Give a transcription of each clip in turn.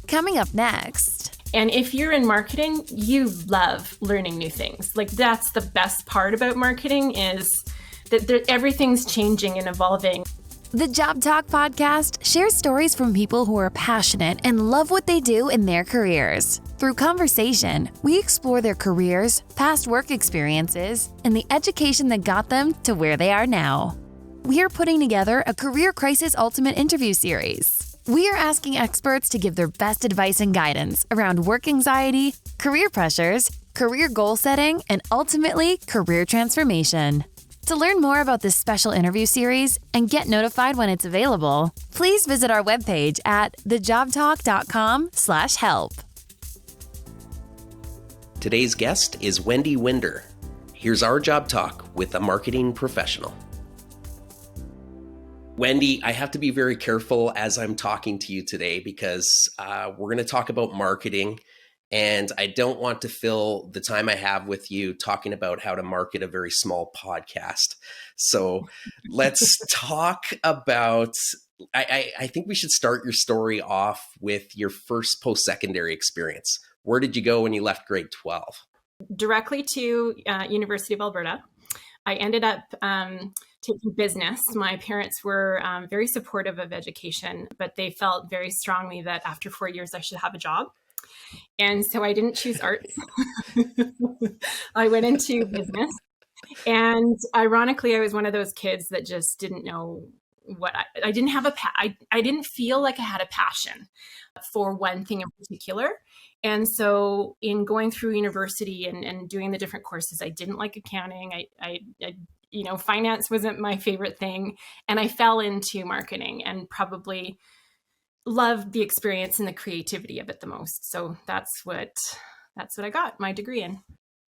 Coming up next. And if you're in marketing, you love learning new things. Like, that's the best part about marketing, is that everything's changing and evolving. The Job Talk podcast shares stories from people who are passionate and love what they do in their careers. Through conversation, we explore their careers, past work experiences, and the education that got them to where they are now. We are putting together a Career Crisis Ultimate interview series. We are asking experts to give their best advice and guidance around work anxiety, career pressures, career goal setting, and ultimately, career transformation. To learn more about this special interview series and get notified when it's available, please visit our webpage at thejobtalk.com/help. Today's guest is Wendy Winder. Here's our Job Talk with a marketing professional. Wendy, I have to be very careful as I'm talking to you today because we're going to talk about marketing, and I don't want to fill the time I have with you talking about how to market a very small podcast. So let's talk about, I think we should start your story off with your first post-secondary experience. Where did you go when you left grade 12? Directly to University of Alberta. I ended up taking business. My parents were very supportive of education, but they felt very strongly that after 4 years, I should have a job. And so I didn't choose arts. I went into business. And ironically, I was one of those kids that just didn't know what I didn't have I didn't feel like I had a passion for one thing in particular. And so in going through university and doing the different courses, I didn't like accounting. I finance wasn't my favorite thing. And I fell into marketing and probably loved the experience and the creativity of it the most. So that's what I got my degree in.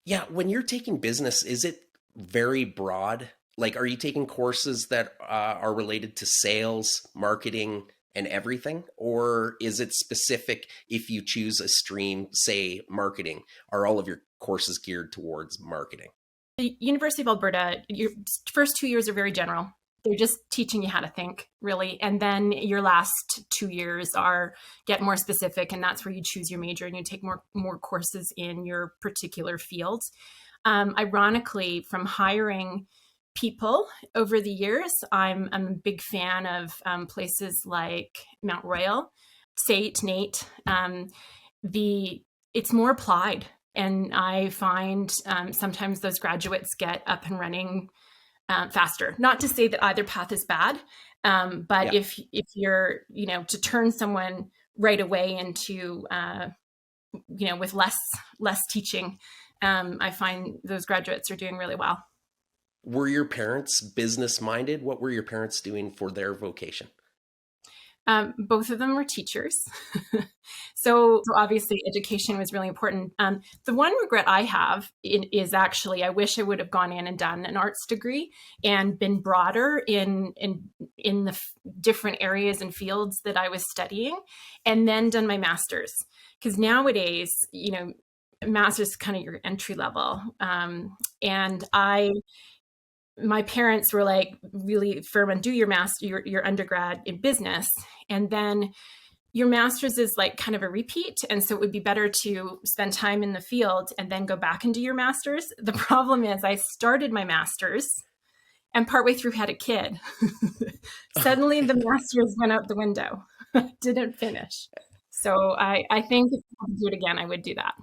Yeah. When you're taking business, is it very broad? Like, are you taking courses that are related to sales, marketing, and everything? Or is it specific if you choose a stream, say marketing? Are all of your courses geared towards marketing? The University of Alberta, your first 2 years are very general. They're just teaching you how to think, really. And then your last 2 years get more specific, and that's where you choose your major and you take more courses in your particular field. Ironically, from hiring people over the years, I'm a big fan of places like Mount Royal, SAIT, NAIT. It's more applied. And I find sometimes those graduates get up and running faster. Not to say that either path is bad, but if you're, to turn someone right away into, with less teaching, I find those graduates are doing really well. Were your parents business minded? What were your parents doing for their vocation? Both of them were teachers. So obviously education was really important. The one regret I have is actually, I wish I would have gone in and done an arts degree and been broader in the different areas and fields that I was studying, and then done my master's. Because nowadays, master's is kind of your entry level. And my parents were like really firm on do your your undergrad in business, and then your master's is like kind of a repeat. And so it would be better to spend time in the field and then go back and do your master's. The problem is I started my master's and partway through had a kid. Suddenly the master's went out the window. Didn't finish. So I think if I could do it again, I would do that.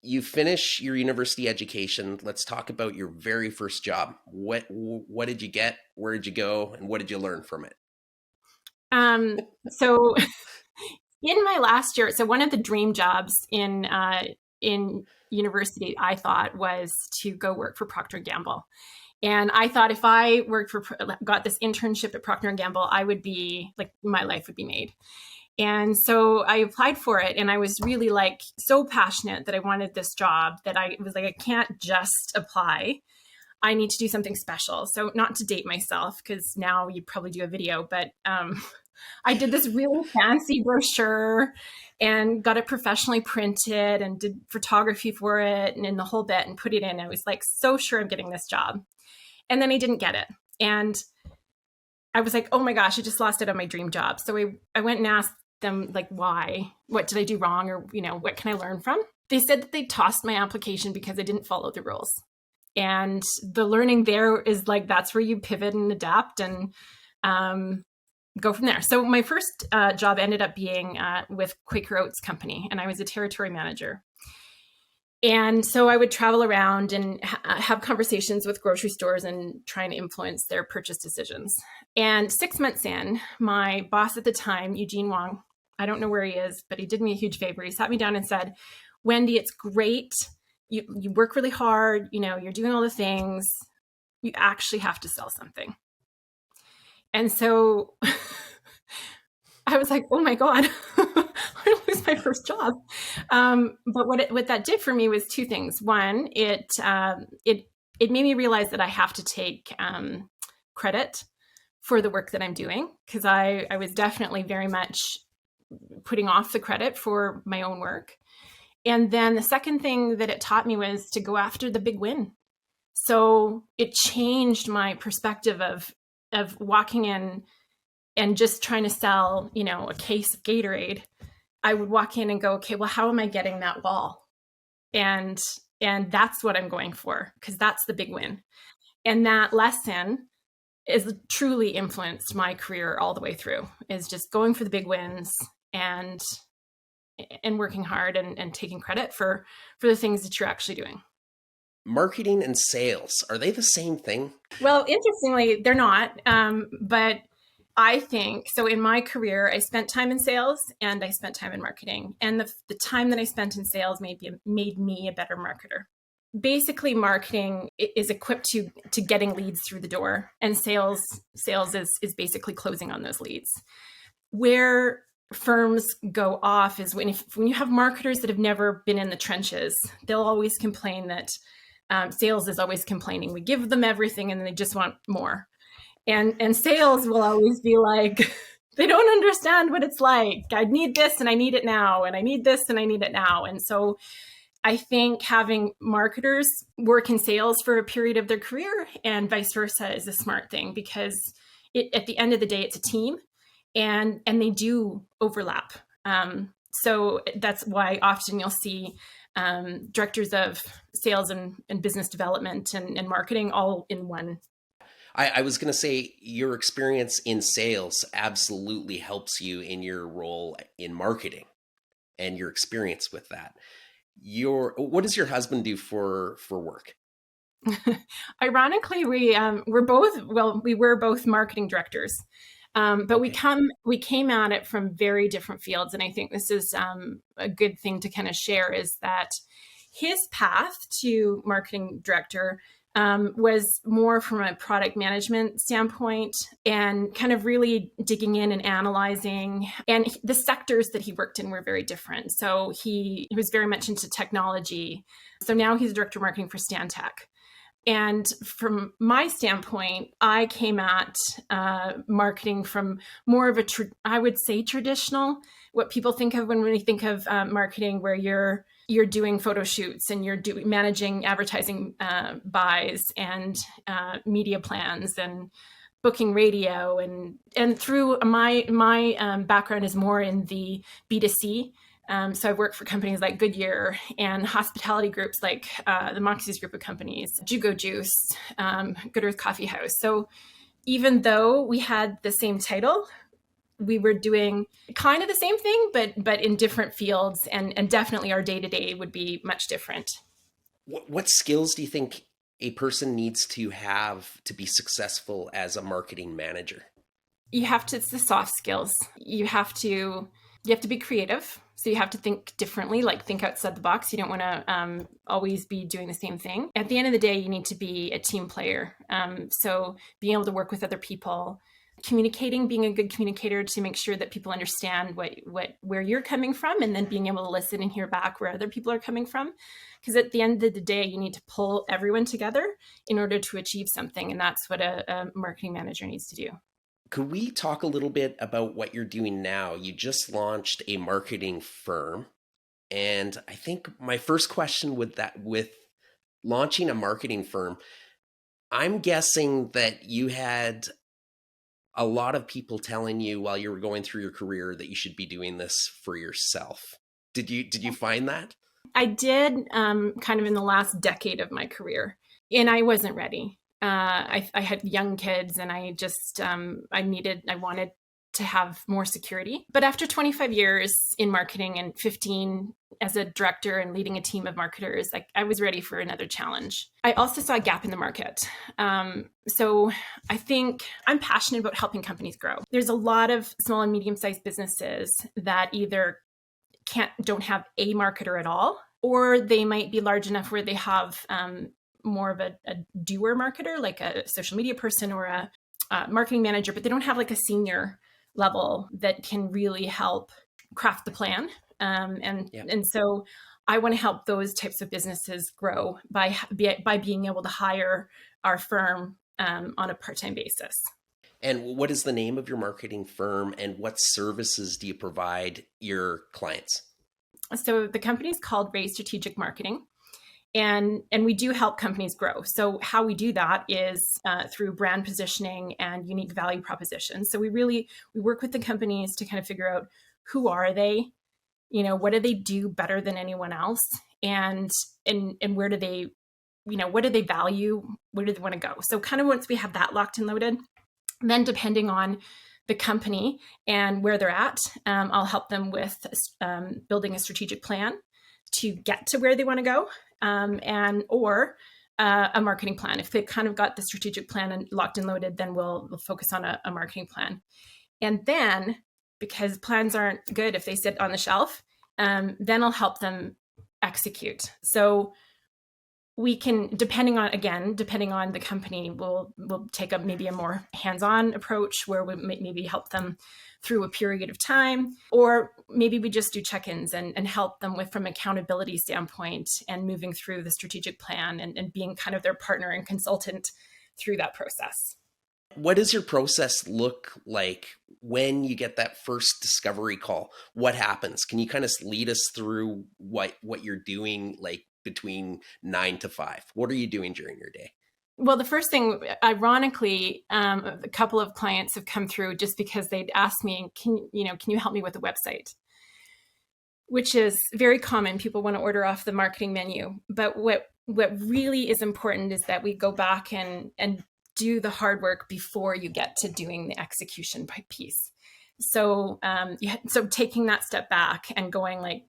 You finish your university education. Let's talk about your very first job. What did you get? Where did you go? And what did you learn from it? So in my last year, so one of the dream jobs in university, I thought, was to go work for Procter & Gamble. And I thought if I got this internship at Procter & Gamble, I would be like, my life would be made. And so I applied for it, and I was really so passionate that I wanted this job that I was like, I can't just apply. I need to do something special. So not to date myself, because now you probably do a video, but I did this really fancy brochure and got it professionally printed and did photography for it and in the whole bit and put it in. I was so sure I'm getting this job. And then I didn't get it. And I was like, oh my gosh, I just lost it on my dream job. So I went and asked them like, why? What did I do wrong? Or, what can I learn from? They said that they tossed my application because I didn't follow the rules. And the learning there is like, that's where you pivot and adapt and go from there. So my first job ended up being with Quaker Oats Company, and I was a territory manager. And so I would travel around and have conversations with grocery stores and trying to influence their purchase decisions. And 6 months in, my boss at the time, Eugene Wong, I don't know where he is, but he did me a huge favor. He sat me down and said, Wendy, it's great. You work really hard. You're doing all the things. You actually have to sell something. And so I was like, oh my God, I'm going to lose my first job. But what that did for me was two things. One, it made me realize that I have to take credit for the work that I'm doing, because I was definitely very much putting off the credit for my own work. And then the second thing that it taught me was to go after the big win. So it changed my perspective of walking in and just trying to sell, a case of Gatorade. I would walk in and go, okay, well, how am I getting that wall? And that's what I'm going for, because that's the big win. And that lesson is truly influenced my career all the way through, is just going for the big wins and working hard and taking credit for the things that you're actually doing. Marketing and sales, are they the same thing? Well, interestingly, they're not. But I think, so in my career, I spent time in sales and I spent time in marketing. And the time that I spent in sales made me a better marketer. Basically, marketing is equipped to getting leads through the door, and sales is basically closing on those leads. Where firms go off is when you have marketers that have never been in the trenches, they'll always complain that sales is always complaining. We give them everything and they just want more. And sales will always be like, they don't understand what it's like. I need this and I need it now. And I need this and I need it now. And so I think having marketers work in sales for a period of their career and vice versa is a smart thing, because at the end of the day, it's a team and they do overlap. So that's why often you'll see directors of sales and business development and marketing all in one. I was going to say your experience in sales absolutely helps you in your role in marketing and your experience with that. What does your husband do for work? Ironically, we were both marketing directors. But okay. we came at it from very different fields. And I think this is a good thing to kind of share, is that his path to marketing director was more from a product management standpoint and kind of really digging in and analyzing. And the sectors that he worked in were very different. So he was very much into technology. So now he's director of marketing for Stantec. And from my standpoint, I came at marketing from more of I would say traditional, what people think of when we think of marketing, where you're doing photo shoots and you're managing advertising buys and media plans and booking radio. And through my background is more in the B2C. So I've worked for companies like Goodyear and hospitality groups like the Moxie's group of companies, Jugo Juice, Good Earth Coffee House. So even though we had the same title, we were doing kind of the same thing, but in different fields, and definitely our day-to-day would be much different. What skills do you think a person needs to have to be successful as a marketing manager? It's the soft skills. You have to be creative. So you have to think differently, like think outside the box. You don't want to always be doing the same thing. At the end of the day, you need to be a team player. So being able to work with other people, communicating, being a good communicator to make sure that people understand where you're coming from, and then being able to listen and hear back where other people are coming from. Because at the end of the day, you need to pull everyone together in order to achieve something. And that's what a marketing manager needs to do. Could we talk a little bit about what you're doing now? You just launched a marketing firm. And I think my first question with launching a marketing firm, I'm guessing that you had a lot of people telling you while you were going through your career that you should be doing this for yourself. Did you find that? I did kind of in the last decade of my career, and I wasn't ready. I had young kids, and I just I wanted to have more security. But after 25 years in marketing and 15 as a director and leading a team of marketers, I was ready for another challenge. I also saw a gap in the market. So I think I'm passionate about helping companies grow. There's a lot of small and medium-sized businesses that either don't have a marketer at all, or they might be large enough where they have more of a doer marketer, like a social media person or a marketing manager, but they don't have like a senior level that can really help craft the plan. And so I want to help those types of businesses grow by being able to hire our firm on a part-time basis. And what is the name of your marketing firm, and what services do you provide your clients? So the company is called Ray Strategic Marketing. And we do help companies grow. So how we do that is through brand positioning and unique value propositions. So we work with the companies to kind of figure out who are they, what do they do better than anyone else, and where do they, what do they value, where do they want to go. So kind of once we have that locked and loaded, then depending on the company and where they're at, I'll help them with building a strategic plan to get to where they want to go. Or a marketing plan. If they've kind of got the strategic plan and locked and loaded, then we'll focus on a marketing plan. And then, because plans aren't good if they sit on the shelf, then I'll help them execute. So we can, depending on the company, we'll take maybe a more hands-on approach where we maybe help them through a period of time, or maybe we just do check-ins and help them from accountability standpoint and moving through the strategic plan and being kind of their partner and consultant through that process. What does your process look like when you get that first discovery call? What happens? Can you kind of lead us through what you're doing, like between 9 to 5? What are you doing during your day? Well, the first thing, ironically, a couple of clients have come through just because they'd asked me, can you help me with a website? Which is very common. People want to order off the marketing menu. But what really is important is that we go back and do the hard work before you get to doing the execution piece. So, so taking that step back and going like,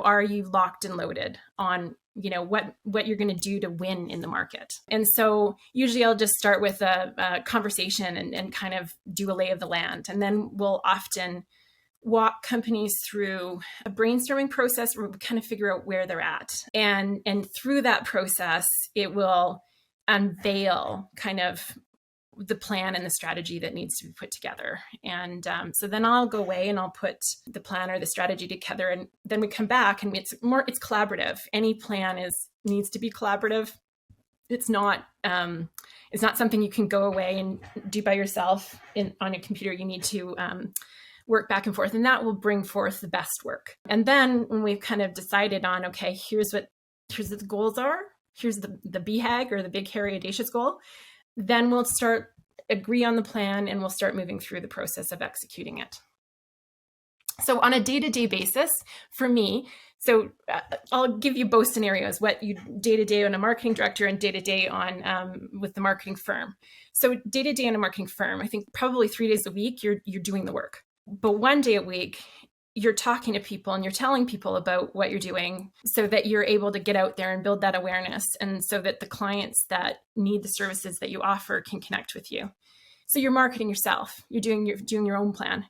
are you locked and loaded on what you're going to do to win in the market? And so usually I'll just start with a conversation and kind of do a lay of the land. And then we'll often walk companies through a brainstorming process where we kind of figure out where they're at. And through that process, it will unveil kind of the plan and the strategy that needs to be put together. And so then I'll go away and I'll put the plan or the strategy together, and then we come back and it's collaborative. Any plan needs to be collaborative. It's not something you can go away and do by yourself on a computer. You need to work back and forth, and that will bring forth the best work. And then when we've kind of decided on, okay, here's what the goals are, here's the BHAG or the big, hairy, audacious goal, then we'll agree on the plan and we'll start moving through the process of executing it. So on a day-to-day basis for me, I'll give you both scenarios, what you day-to-day on a marketing director and day-to-day on with the marketing firm. So day-to-day on a marketing firm, I think probably 3 days a week, you're doing the work. But 1 day a week, you're talking to people and you're telling people about what you're doing so that you're able to get out there and build that awareness, and so that the clients that need the services that you offer can connect with you. So you're marketing yourself, you're doing your own plan.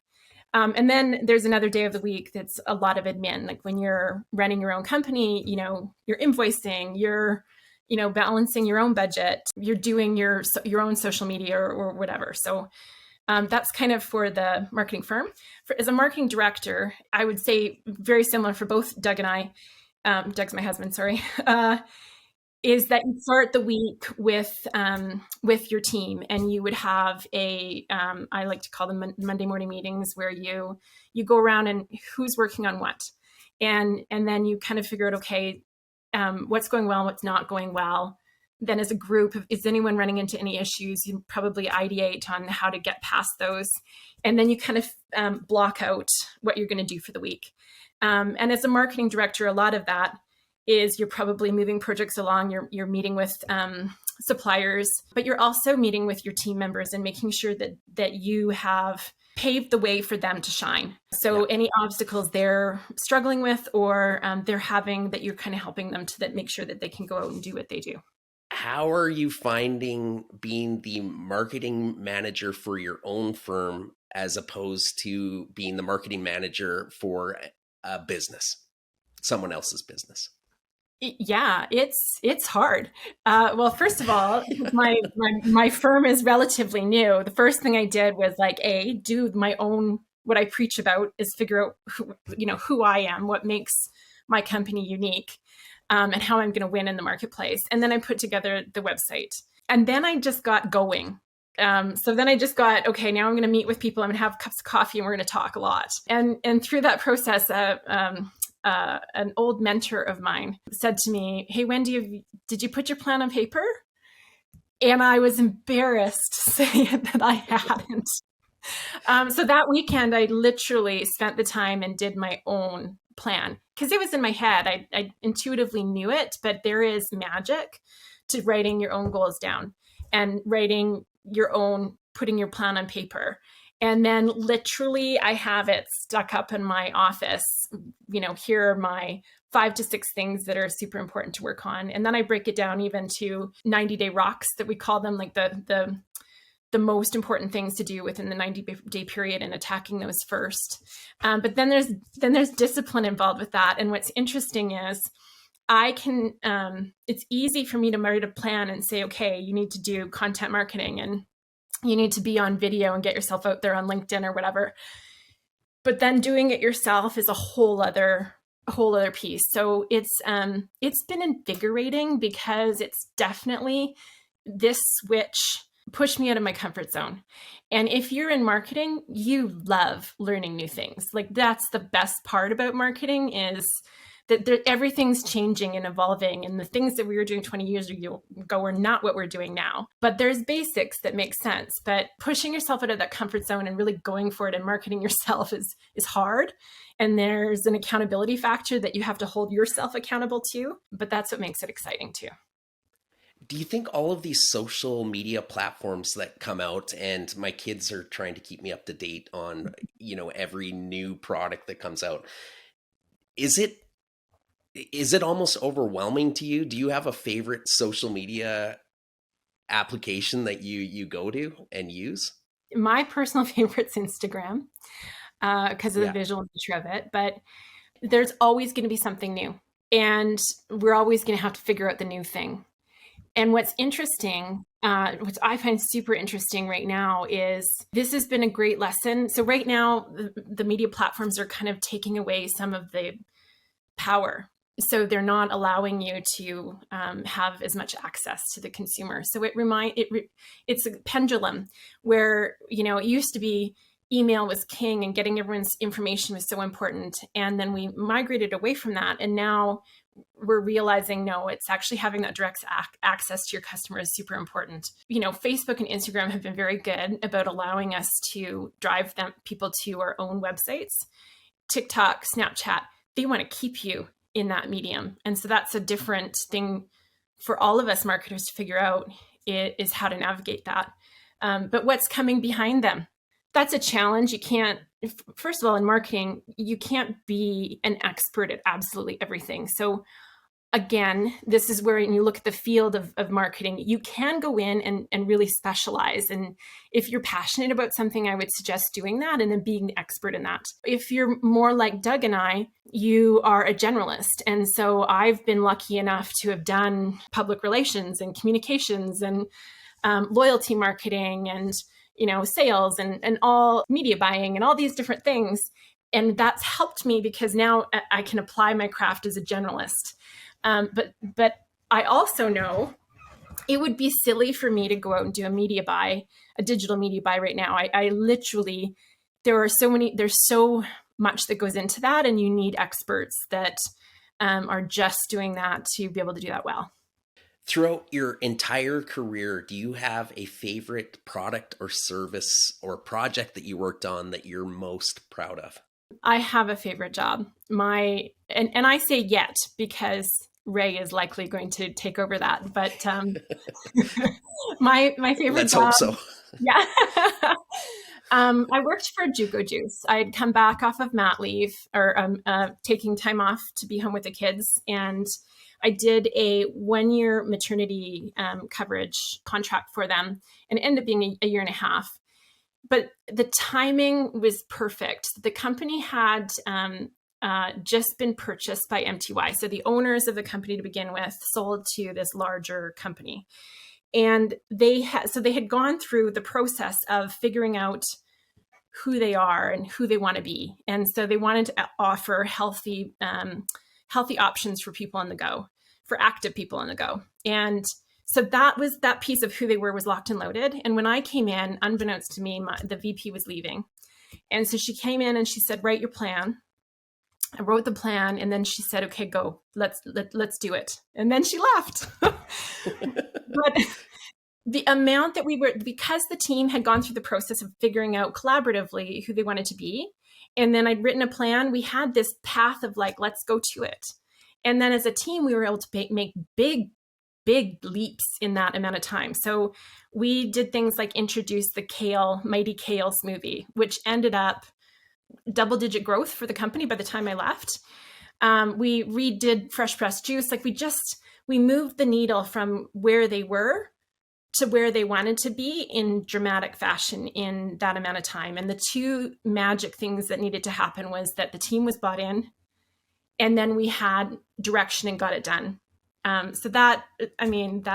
And then there's another day of the week that's a lot of admin, like when you're running your own company, you're invoicing, you're balancing your own budget, you're doing your own social media or whatever. So that's kind of for the marketing firm. As a marketing director, I would say very similar for both Doug and I, Doug's my husband, sorry, is that you start the week with your team, and you would have I like to call them Monday morning meetings, where you go around and who's working on what. And then you kind of figure out, okay, what's going well, what's not going well. then as a group, is anyone running into any issues? You probably ideate on how to get past those. And then you kind of block out what you're going to do for the week. And as a marketing director, a lot of that is you're probably moving projects along, you're meeting with suppliers, but you're also meeting with your team members and making sure that you have paved the way for them to shine. So any obstacles they're struggling with or they're having, that you're kind of helping them to make sure that they can go out and do what they do. How are you finding being the marketing manager for your own firm as opposed to being the marketing manager for a business, someone else's business? Yeah, it's hard. Well, first of all, my firm is relatively new. The first thing I did was do my own, what I preach about is figure out who I am, what makes my company unique, and how I'm going to win in the marketplace. And then I put together the website, and then I just got going. So then I just got, okay, now I'm going to meet with people. I'm going to have cups of coffee and we're going to talk a lot. And through that process, an old mentor of mine said to me, "Hey, Wendy, did you put your plan on paper?" And I was embarrassed to say that I hadn't. So that weekend, I literally spent the time and did my own plan because it was in my head. I intuitively knew it, but there is magic to writing your own goals down and putting your plan on paper. And then literally I have it stuck up in my office. Here are my 5 to 6 things that are super important to work on. And then I break it down even to 90-day rocks that we call them, like the most important things to do within the 90-day period and attacking those first. But then there's discipline involved with that. And what's interesting is it's easy for me to write a plan and say, okay, you need to do content marketing and you need to be on video and get yourself out there on LinkedIn or whatever. But then doing it yourself is a whole other piece. So it's been invigorating because it's definitely this switch pushed me out of my comfort zone. And if you're in marketing, you love learning new things. Like that's the best part about marketing is that everything's changing and evolving, and the things that we were doing 20 years ago are not what we're doing now. But there's basics that make sense. But pushing yourself out of that comfort zone and really going for it and marketing yourself is hard. And there's an accountability factor that you have to hold yourself accountable to. But that's what makes it exciting too. Do you think all of these social media platforms that come out, and my kids are trying to keep me up to date on, every new product that comes out, is it almost overwhelming to you? Do you have a favorite social media application that you go to and use? My personal favorite's Instagram because of the visual nature of it. But there's always going to be something new. And we're always going to have to figure out the new thing. And what's interesting, which I find super interesting right now, is this has been a great lesson. So right now, the media platforms are kind of taking away some of the power. So they're not allowing you to have as much access to the consumer. So it's a pendulum where, it used to be email was king and getting everyone's information was so important. And then we migrated away from that. And now we're realizing, no, it's actually having that direct access to your customer is super important. Facebook and Instagram have been very good about allowing us to drive people to our own websites. TikTok, Snapchat, they want to keep you in that medium. And so that's a different thing for all of us marketers to figure out is how to navigate that. But what's coming behind them? That's a challenge. You can't, first of all, in marketing, you can't be an expert at absolutely everything. So again, this is where when you look at the field of marketing, you can go in and really specialize. And if you're passionate about something, I would suggest doing that and then being the expert in that. If you're more like Doug and I, you are a generalist. And so I've been lucky enough to have done public relations and communications and loyalty marketing and sales and all media buying and all these different things. And that's helped me because now I can apply my craft as a generalist. But I also know it would be silly for me to go out and do a digital media buy right now. I literally, there's so much that goes into that, and you need experts that are just doing that to be able to do that well. Throughout your entire career, do you have a favorite product or service or project that you worked on that you're most proud of? I have a favorite job. And I say yet because Ray is likely going to take over that. But my favorite Let's hope job, so. yeah. I worked for Juco Juice. I'd come back off of mat leave or taking time off to be home with the kids, and I did a 1-year maternity coverage contract for them, and it ended up being a year and a half. But the timing was perfect. The company had just been purchased by MTY. So the owners of the company to begin with sold to this larger company. And they had gone through the process of figuring out who they are and who they want to be. And so they wanted to offer healthy options for people on the go, for active people on the go. And so that piece of who they were was locked and loaded. And when I came in, unbeknownst to me, the VP was leaving. And so she came in and she said, write your plan. I wrote the plan, and then she said, okay, go, let's do it. And then she left. But the amount that because the team had gone through the process of figuring out collaboratively who they wanted to be, and then I'd written a plan, we had this path of like, let's go to it. And then as a team, we were able to make big leaps in that amount of time. So we did things like introduce the Mighty Kale smoothie, which ended up double-digit growth for the company by the time I left. We redid fresh pressed juice. Like we moved the needle from where they were to where they wanted to be in dramatic fashion in that amount of time. And the two magic things that needed to happen was that the team was bought in, and then we had direction and got it done. So that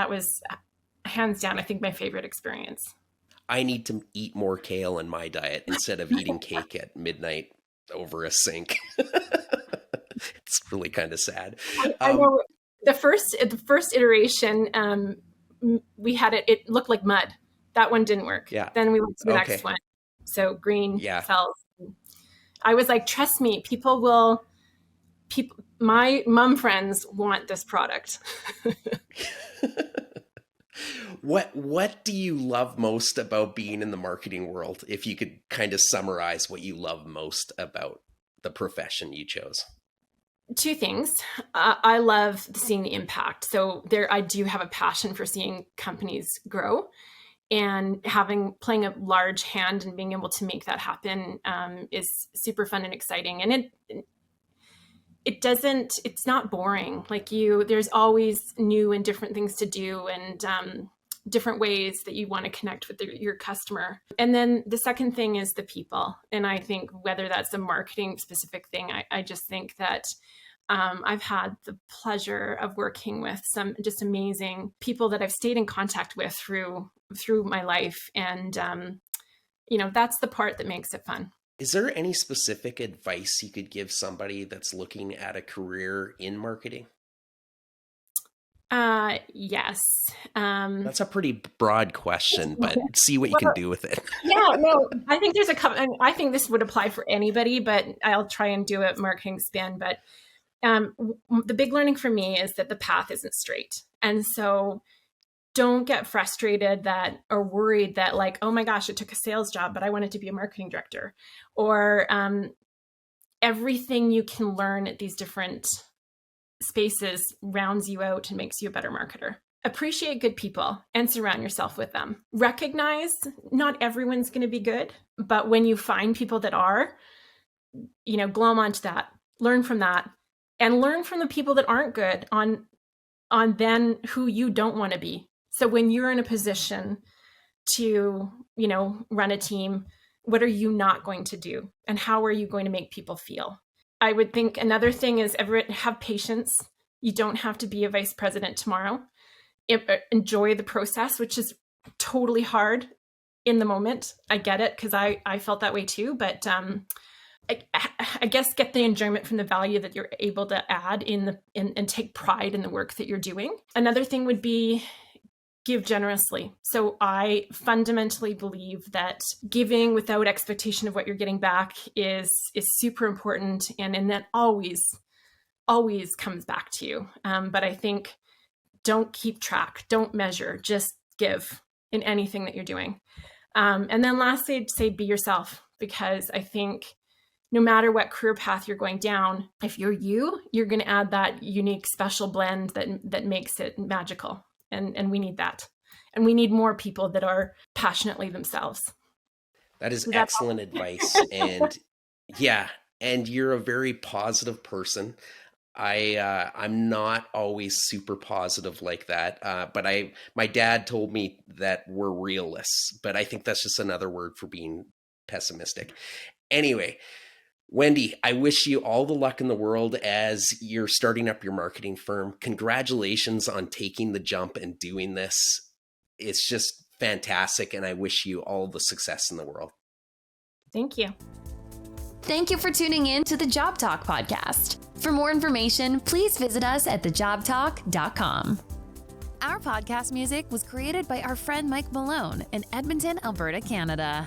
was hands down, I think, my favorite experience. I need to eat more kale in my diet instead of eating cake at midnight over a sink. It's really kind of sad. I know the first iteration, we had it looked like mud. That one didn't work. Yeah. Then we went to the next one. So green cells. I was like, trust me, my mom friends want this product. What do you love most about being in the marketing world? If you could kind of summarize what you love most about the profession you chose. Two things. I love seeing the impact. So I do have a passion for seeing companies grow, and playing a large hand and being able to make that happen is super fun and exciting. And it's not boring. Like there's always new and different things to do, and different ways that you want to connect with your customer. And then the second thing is the people. And I think whether that's a marketing specific thing, I just think that I've had the pleasure of working with some just amazing people that I've stayed in contact with through my life. And, that's the part that makes it fun. Is there any specific advice you could give somebody that's looking at a career in marketing? Yes. That's a pretty broad question, but see what you can do with it. Yeah, no, I think there's a couple. I think this would apply for anybody, but I'll try and do a marketing spin. But the big learning for me is that the path isn't straight. And so don't get frustrated or worried that like, oh my gosh, it took a sales job, but I wanted to be a marketing director. Or everything you can learn at these different spaces rounds you out and makes you a better marketer. Appreciate good people and surround yourself with them. Recognize not everyone's going to be good, but when you find people that are, glom onto that, learn from that, and learn from the people that aren't good on then who you don't want to be. So when you're in a position to, run a team, what are you not going to do? And how are you going to make people feel? I would think another thing is have patience. You don't have to be a vice president tomorrow. Enjoy the process, which is totally hard in the moment. I get it because I felt that way too. But I guess get the enjoyment from the value that you're able to add and take pride in the work that you're doing. Another thing would be give generously. So I fundamentally believe that giving without expectation of what you're getting back is super important, and that always comes back to you. But I think don't keep track, don't measure, just give in anything that you're doing. And then lastly, I'd say be yourself, because I think no matter what career path you're going down, if you're going to add that unique, special blend that makes it magical. And we need that. And we need more people that are passionately themselves. That is excellent advice. And yeah, and you're a very positive person. I'm not always super positive like that. But my dad told me that we're realists, but I think that's just another word for being pessimistic. Anyway, Wendy, I wish you all the luck in the world as you're starting up your marketing firm. Congratulations on taking the jump and doing this. It's just fantastic, and I wish you all the success in the world. Thank you. Thank you for tuning in to the Job Talk podcast. For more information, please visit us at thejobtalk.com. Our podcast music was created by our friend Mike Malone in Edmonton, Alberta, Canada.